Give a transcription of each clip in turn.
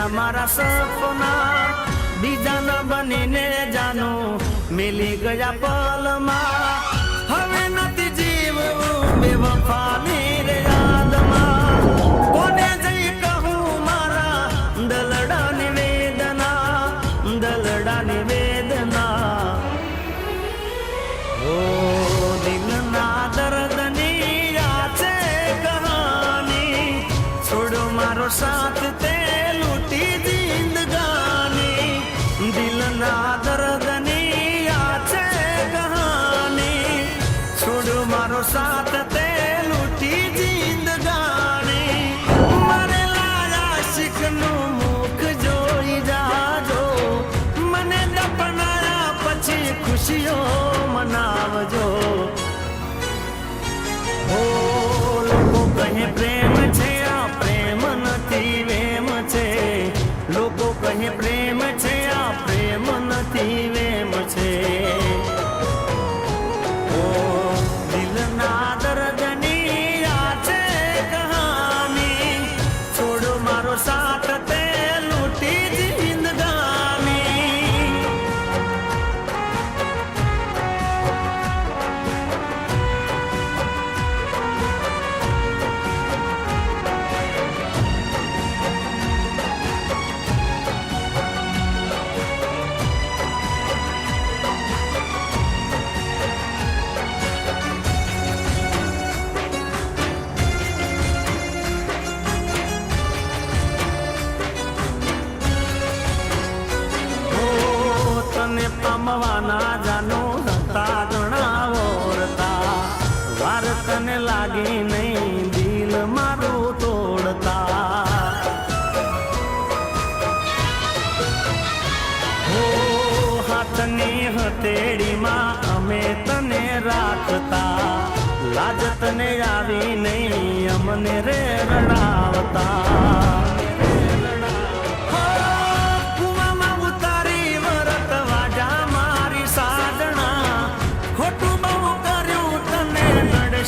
मारा सपना बीजा न बनीने जानो मिली गया पल में हवे नती जीव बेवफा मेरे याद में कोने जई कहूँ मारा दलड़ा निवेदना ओ दिल ना दर्द नी आछे कहानी छोड़ो मारो साथ ते लूटी जिंदगानी दिल ना दर्द नी आछे कहानी छोड़ो मारो साथ ते लूटी जिंदगानी मारे लाया शिकनु मुख जोई जाजो मने दफनाया पछी खुशियों मनावजो ओ लोगो कहे प्रेम छे आ प्रेम नथी वेम छे लोगो कहे प्रेम छे आ प्रेम नथी वेम छे ओ दिल ना दर्द नी आछे कहानी छोड़ो मारो साथ ते लूटी जिंदगानी पामवाना जानो हता गणावरता वार तने लागी नहीं दिल मारू तोड़ता हो हाथनी हथेड़ी मां अमे तने राखता लाज तने आवी नहीं अमने रे रडावता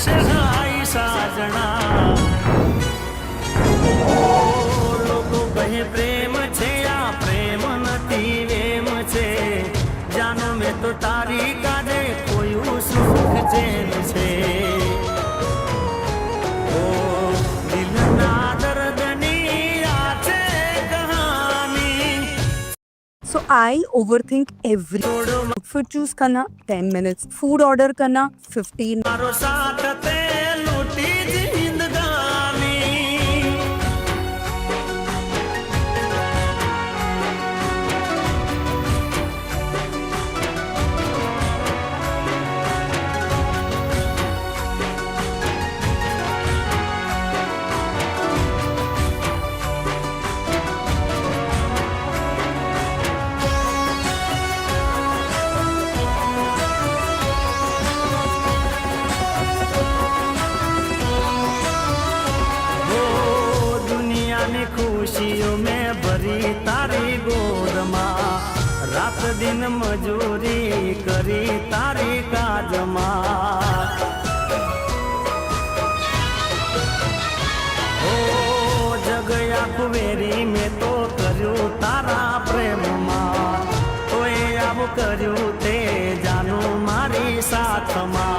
सहाय साजना लोगो कहे प्रेम छे आ प्रेम नथी वेम छे जानो में तो तारी काजे कोई सुख चैन छे ओ दिल ना दर्द नी आछे कहानी। सो तो आई over think every outfit choose करना 10 मिनट्स, फूड ऑर्डर करना 15। मारो साथ ते लूटी जिंदगानी खुशियों में भरी तारी गोद माँ, रात दिन मजूरी करी तारी काज माँ। ओ जगया कुवेरी में तो कर्यु तारा प्रेम माँ, तो अब कर्यु ते जानू मारी साथ माँ।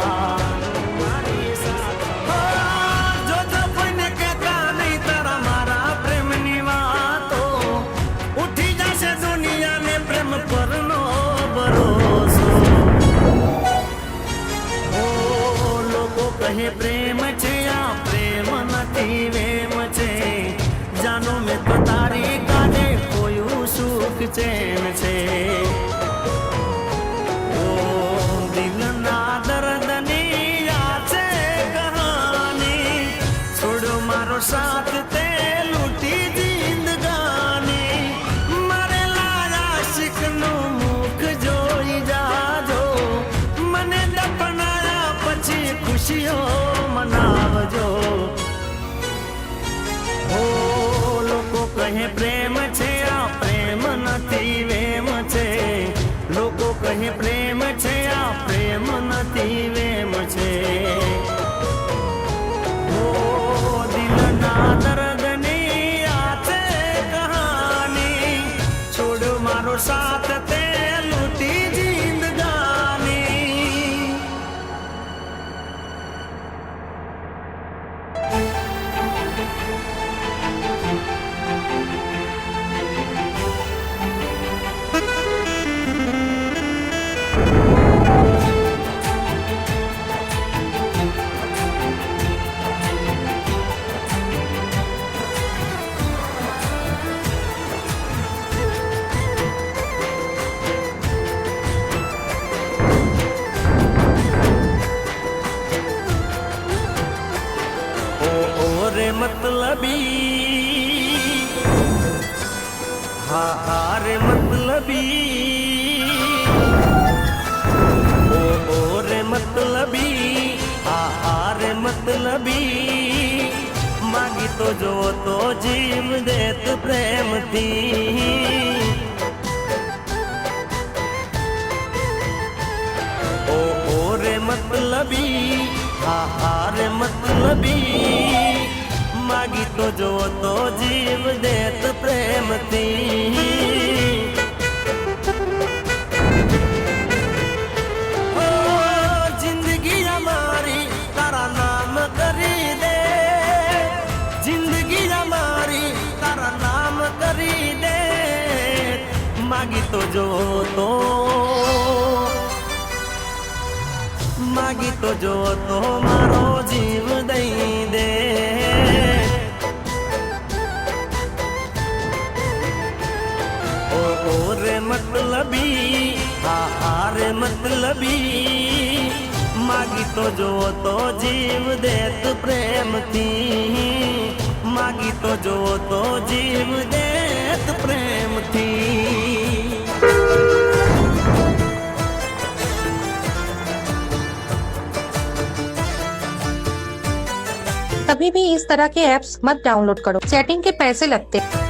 कहे प्रेम छे आ प्रेम नथी वेम छे, जानो में तो तारी काजे कोई सुख चैन छे। ओ दिल ना दर्द नी आ छे कहानी, छोड़ो मारो साथ ते लूटी जिंदगानी। मारे लाया शिकनो मुख जोई जाजो, मने दफनाया पछी खुशियों मनावजो। ओ लोको कहे प्रेम छे आ प्रेम नथी वेम छे, लोको कहे प्रेम छे आ प्रेम नथी वेम छे। ओ दिल ना दर्द नी आ छे कहानी, छोड़ मारो साथ ते लूटी जिंदगानी। मतलबी हार मतलबी, ओ रे मतलबी हार मतलबी। मांगी तो जो तो जीव देत प्रेम थी, ओ रे मतलबी हार मतलबी। मांगी तो जो तो जीव देत प्रेम थी। ओ जिंदगी हमारी तारा नाम करी दे, जिंदगी हमारी तारा नाम करी दे। मांगी तो जो तो, मांगी तो जो तो मारो जीव दई दे। ओ रे मतलबी हार मतलबी। मांगी तो जो तो जीव देत प्रेम थी, मांगी तो जो तो जीव देत प्रेम थी। कभी भी इस तरह के ऐप्स मत डाउनलोड करो, चैटिंग के पैसे लगते हैं।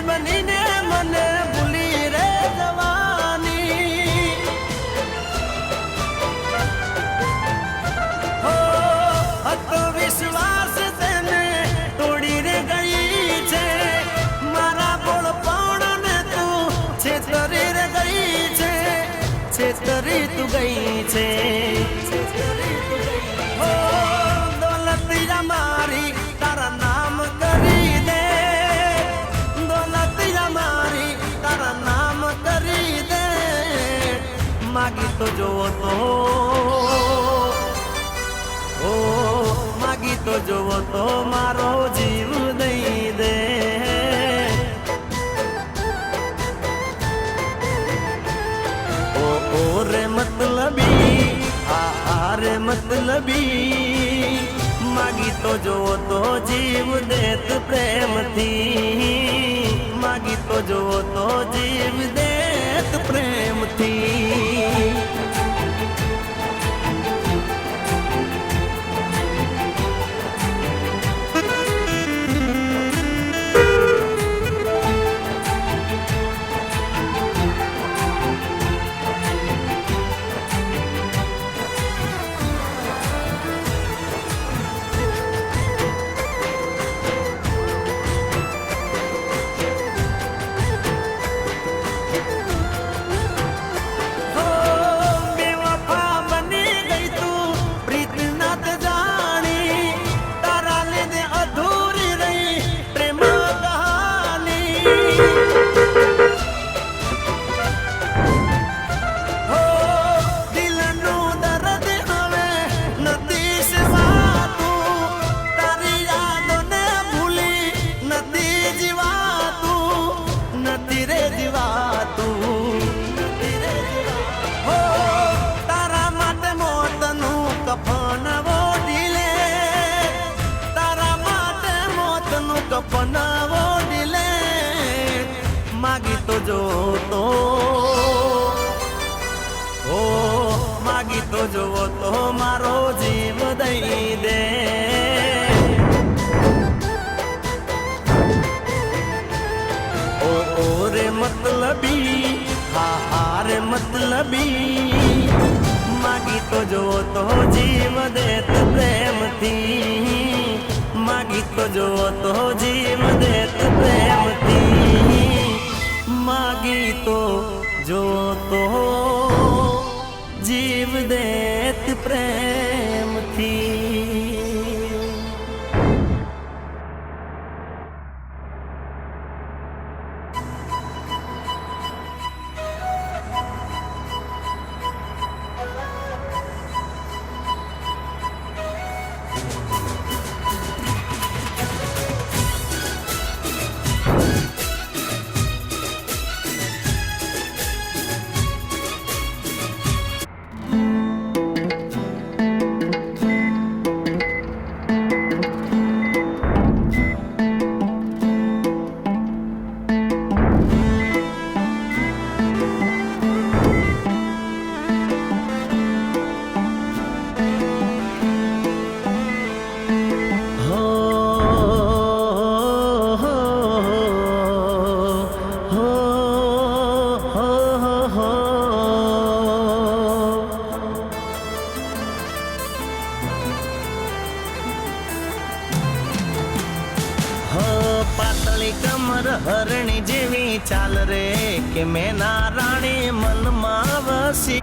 बनी ने मन भूली रे। તો જોવો તો ઓ માગી તો જોવો તો મારો જીવ દઈ દે ઓ રે મતલબી આ રે મતલબી માગી તો જોવો તો જીવ દેત પ્રેમથી માગી તો જોવો તો જીવ દેત પ્રેમથી બનાવો દિલે માગી તો જો તો ઓ માગી તો જોવો તો મારો જીવ દઈ દે ઓ રે મતલબી હા રે મતલબી માગી તો જોવો તો જીવ દેત પ્રેમથી માગી તો જોવો તો જીવ દેત પ્રેમથી માગી તો જોવો તો જીવ દેત પ્રેમથી પાતળી કમર હરણી જેવી ચાલ રે કે મેના રાણી મનમાં વસી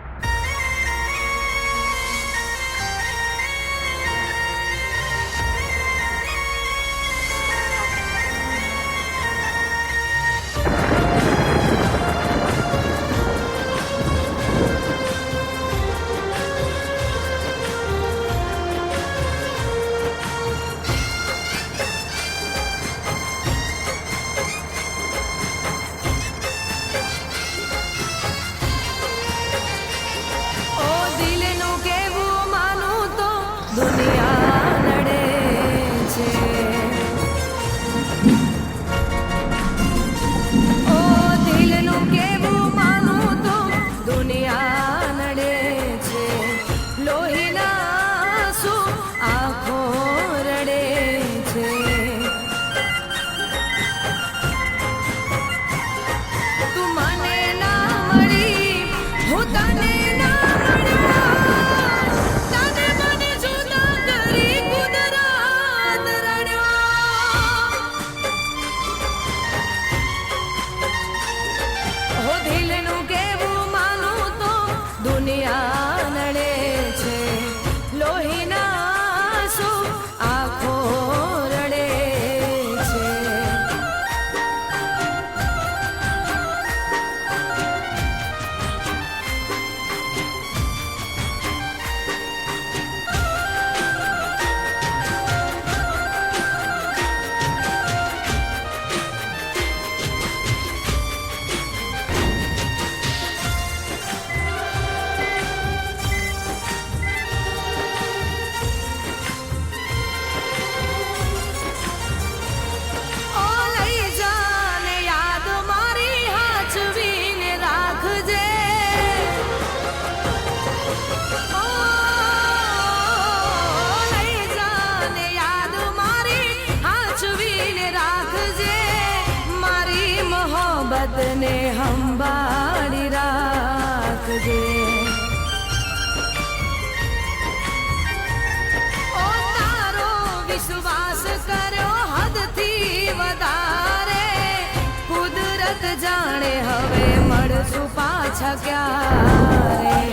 મળશું પાછા ક્યારે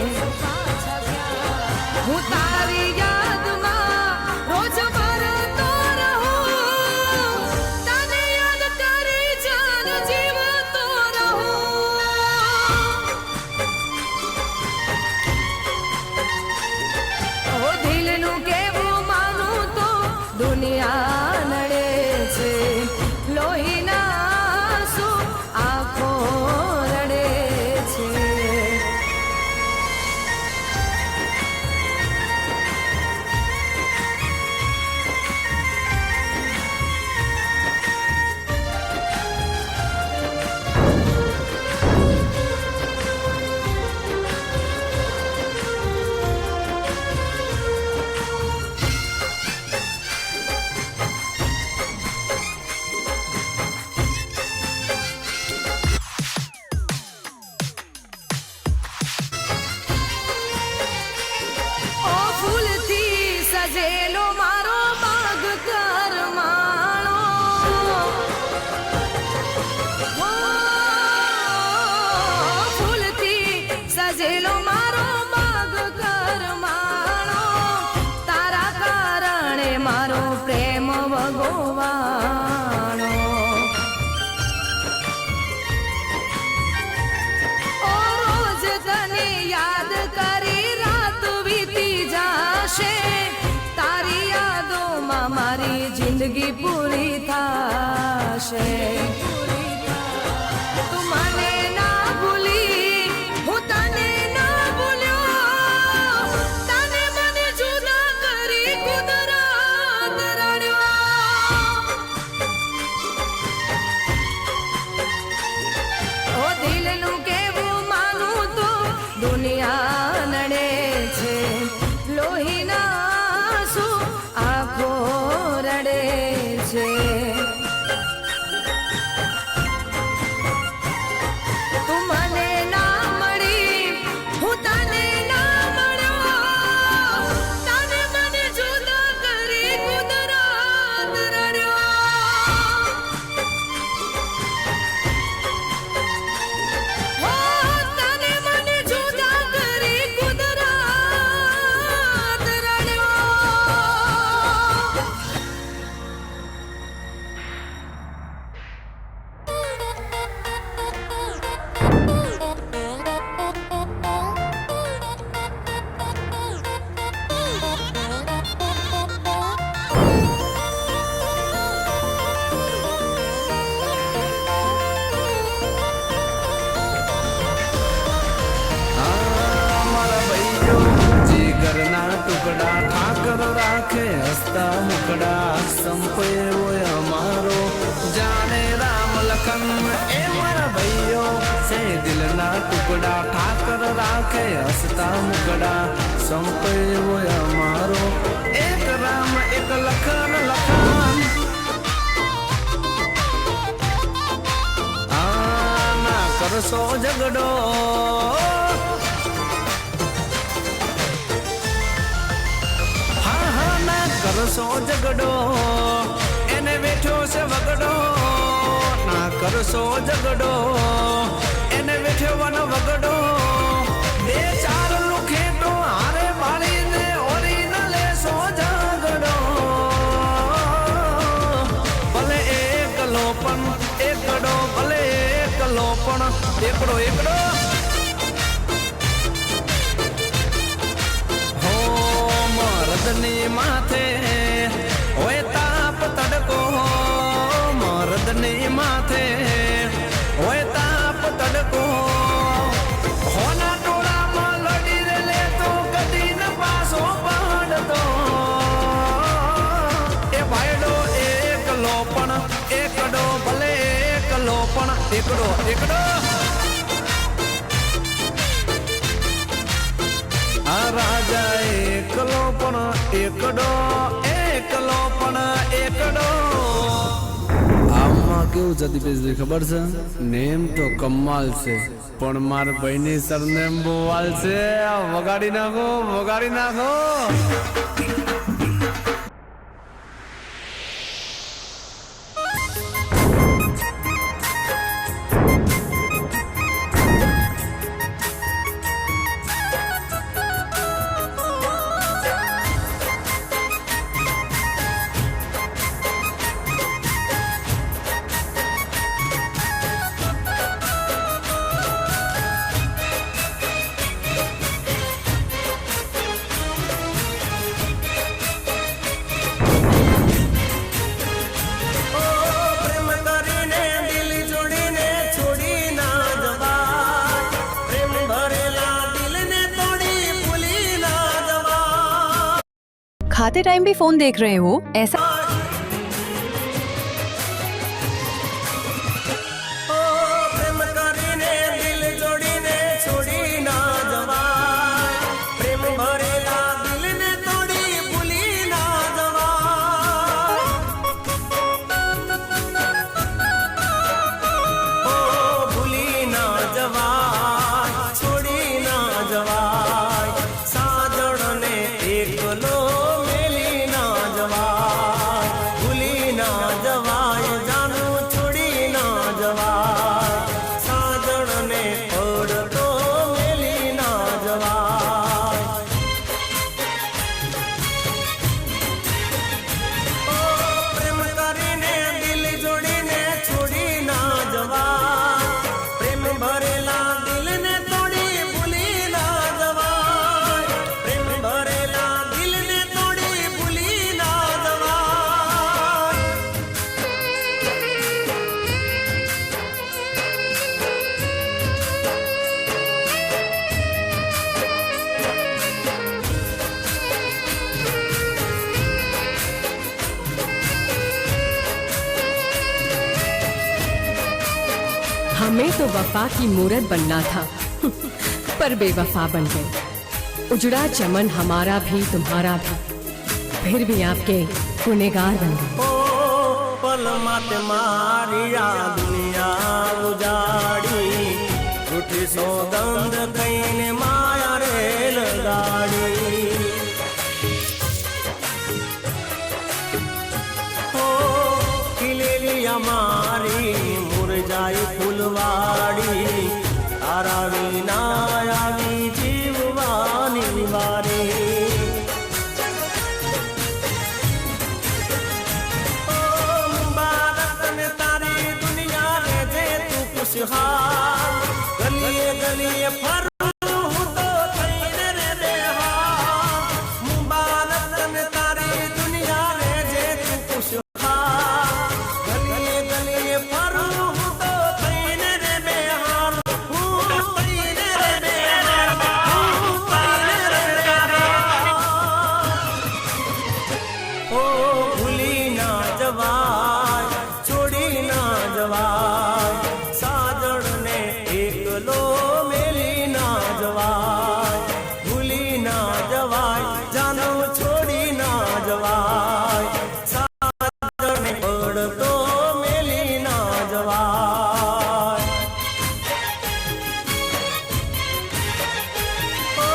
હું તારી યાદમાં રોજ મરતો રહું તને યાદ કરી જાન જીવતો રહું ઓ દિલનું કેવું માનું તો દુનિયા નડે છે લોહીના આંસુ આંખો રડે છે ઓ ફૂલથી સજેલો મારો બાગ કરમાણો ઓ ફૂલથી સજેલો મારો બાગ કરમાણો તારા કારણે મારો પ્રેમ ભગવાણો ઓ રોજ તને યાદ કરી રાત વીતી જાશે તારી યાદોમાં મારી જિંદગી પૂરી થાશે તું મને ના ભૂલી હું તને ના ભૂલ્યો તને મને જુદા કરી કુદરત રડ્યો ઓ દિલનું કેવું માનું તો દુનિયા નડે છે લોહીના આંસુ આંખો રડે છે તું મને ના મળી હું તને ના મળ્યો તને મને જુદા કરી કુદરત રડ્યો હો તને મને જુદા કરી કુદરત રડ્યો મારા ભાઈઓ જીગરના ટુકડા ઠાકર રાખે હસતા મુકડા સંપે હોય અમારો જાણે રામ લખન એ મારા ભાઈઓ છે દિલના ટુકડા ઠાકર રાખે હસતા મુકડા સંપે હોય અમારો એક રામ એક લખન લખન ના કરશો ઝઘડો કરશો ઝઘડો એને બેઠો છે વગડો ના કરશો ઝઘડો એને બેઠો વન વગડો બે ચાર લુખે તો હારે બાળીને ઓરી ન લેશો ઝઘડો ભલે એકલો પણ એકડો ભલે એકલો પણ એકડો એકડો મરદની માથે હોય તાપ તડકો મરદની માથે હોય તાપ તડકો હોના ટોળામાં લડી લે તો કદી ન પાછો પાડતો એ ભાઈડો એકલો પણ એકડો ભલે એકલો પણ એકડો એકડો આ રાજા એકલો પણ એકડો એકલો પણ એકડો આમાં કેવું જતી પેજલી ખબર છે નેમ તો કમાલ છે પણ માર ભાઈની સરનેમ બોવાલ છે વગાડી નાખો વગાડી નાખો खाते टाइम भी फोन देख रहे हो ऐसा? પ્રેમ કરીને દિલ જોડીને છોડી ના જવાય, પ્રેમ ભરેલા દિલને તોડી ભૂલી ના જવાય, ભૂલી ના જવાય, છોડી ના જવાય, સાજણને એકલો મેલી ના જવાય, ભૂલી ના જવાય, જાનું છોડી ના જવાય, સાજણને પડતો મેલી ના જવાય. પ્રેમ કરીને દિલ જોડીને છોડી ના જવાય, પ્રેમ ભરેલા દિલને તોડી ભૂલી ના જવાય, પ્રેમ ભરેલા દિલને તોડી ભૂલી ના જવાય. हमें तो वफा की मूरत बनना था पर बेवफा बन गए। उजड़ा चमन हमारा भी तुम्हारा भी, फिर भी आपके गुनेगार बन गए। ઓ પલમાં તે મારી આ દુનિયા ઉજાડી, જૂઠી સોગંધ કહીને માયા રેલ ગાડી. ઓ ખીલેલી અમારી મુરઝાઈ ફૂલવાડી, તારા વિના આવી જીવવાની વારી. મુબારક ને તારી દુનિયા ને જે તું ખુશહાલ, ગલીએ ગલીએ ફરું હું તો થઈને રે બેહાલ. મુબારક ને તારી દુનિયા ને જે તું ખુશહાલ, ગલીએ ગલીએ ફરું હું તો થઈને રે બેહાલ, હું થઈને રે બેહાલ, હું થઈને રે બેહાલ. ઓ ભૂલી ના જવાય, છોડી ના જવાય, સાજણને એકલો મેલી ના જવાય, ભૂલી ના જવાય, જાનો છોડી ના જવાય, સાજણને પડતો મેલી ના જવાય. ઓ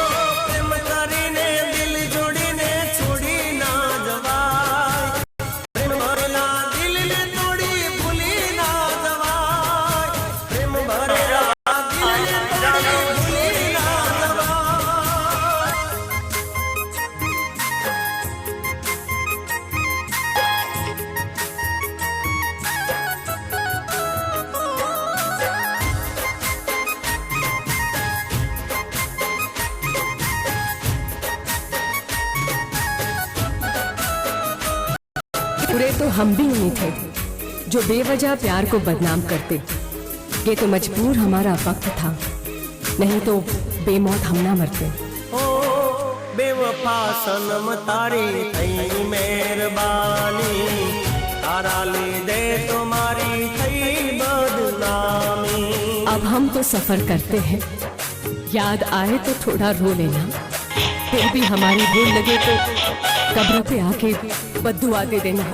પ્રેમ કરીને દિલ જોડીને છોડી ના જવાય, પ્રેમ ભરેલા દિલને તોડી ભૂલી ના જવાય, પ્રેમ ભરેલા દિલને તોડી ભૂલી ના જવાય. बुरे तो हम भी नहीं थे जो बेवजह प्यार को बदनाम करते। ये तो मजबूर हमारा वक्त था, नहीं तो बेमौत हम ना मरते। ઓ બેવફા સનમ તારી થઈ મહેરબાની, તારા લીધે તો મારી થઈ બદનામી. अब हम तो सफर करते हैं, याद आए तो थोड़ा रो लेना, फिर भी हमारी भूल लगे तो कब्र पे आके बद्दुआ दे देना।